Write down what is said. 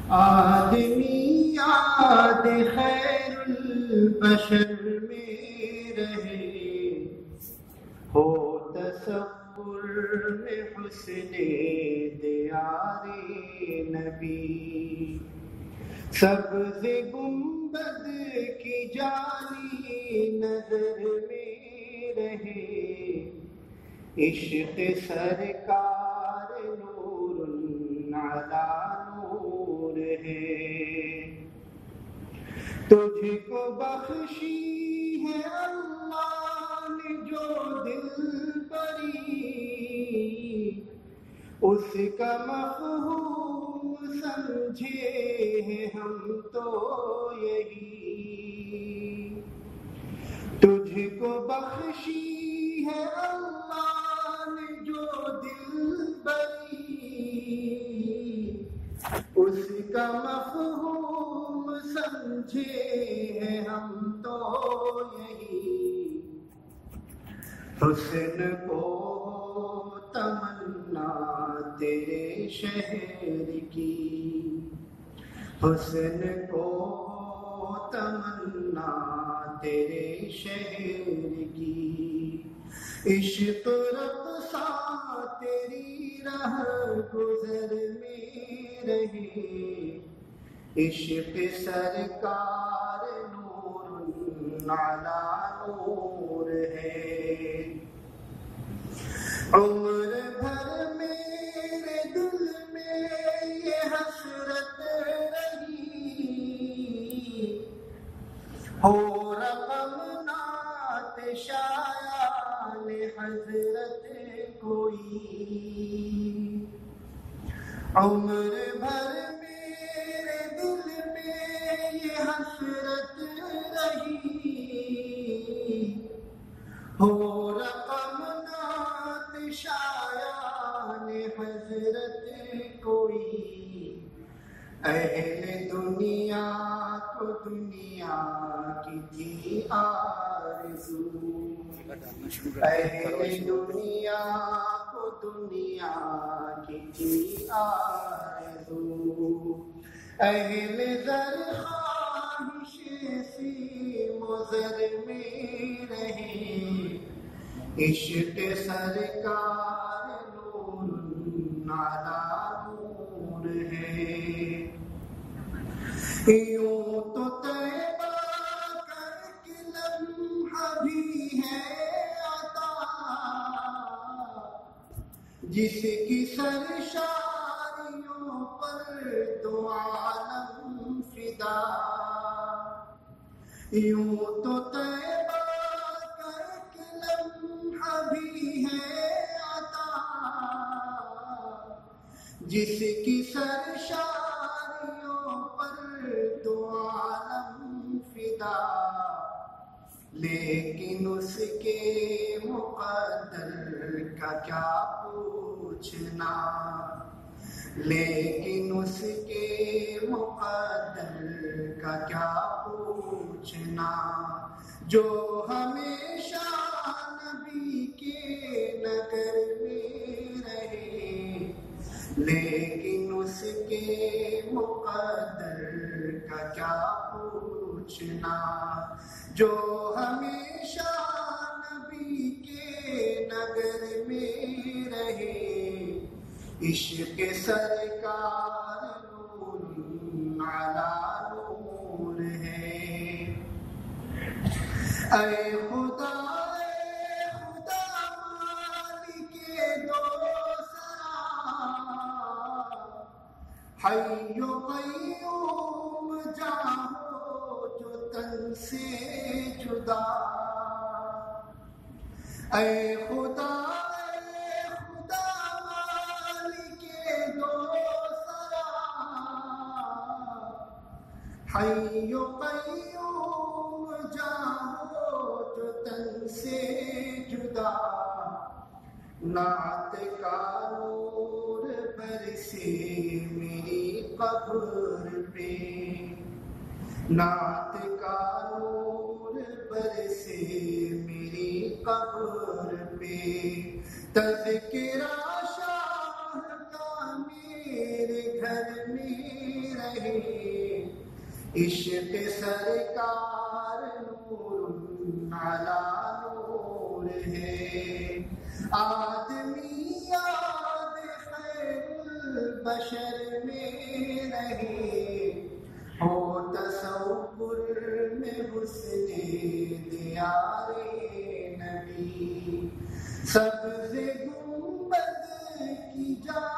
آدمی یاد خیر البشر میں رہے، ہو تصور میں حسن دیار نبی، سبز گنبد کی جانی نظر میں رہے، عشق سرکار نور علی نور ہے، تجھ کو بخشی ہے اللہ نے جو دل بری، اس کا مفہوم سمجھے ہیں ہم تو یہی، تجھ کو بخشی ہے اللہ نے جو دل بری، اس کا مفہوم سمجھے ہیں ہم تو یہی، حسن کو تمنا تیرے شہر کی، حسن کو تمنا تیرے شہر کی، عشق رقصا تیری رہ گزر میں رہے، عشق سرکار نور علی نور ہے، عمر بھر میرے دل میں یہ حسرت رہی، ہو رقم نعت شایان حضرت کوئی، عمر بھر میرے دل میں یہ حسرت رہی، ہو رقم نعت شایان حضرت کوئی، اہل دنیا کو دنیا کی تھی آرزو، اہل دنیا کو دنیا کی تھی آرزو، اہل زر خواہش سی مضر میں رہے، عشق سرکار نور علی نور ہے، یوں تو طیبہ کر کے لمحہ بھی ہے عطا، جس کی سرشاریوں پر دو عالم فدا، یوں تو طیبہ کر کے لمحہ بھی ہے عطا، جس کی سرشاریوں پر دو عالم فدا، لیکن اس کے مقدر کا کیا پوچھنا، لیکن اس کے مقدر کا کیا پوچھنا، جو ہمیشہ نبی کے نگر میں رہے، لیکن اس کے مقدر کا کیا پوچھنا، جو ہمیشہ نبی کے نگر میں رہے، عشق سرکار نور علی نور ہے، اے خدا مالک دو سرا، حی و قیوم جاؤ جو تن سے جدا، اے خدا مالک دو سرا، حی و قیوم جاؤ جو تن سے جدا، نعت کا نور برسے میری قبر پہ، نعت کا نور برسے میری قبر پہ، تذکرہ شاہ کا میرے گھر میں رہے، عشق سرکار نور علی نور ہے، آدمیات خیر البشر میں نہیں، ہو تصور میں حسن دیار نبی، سبز گنبد کی جا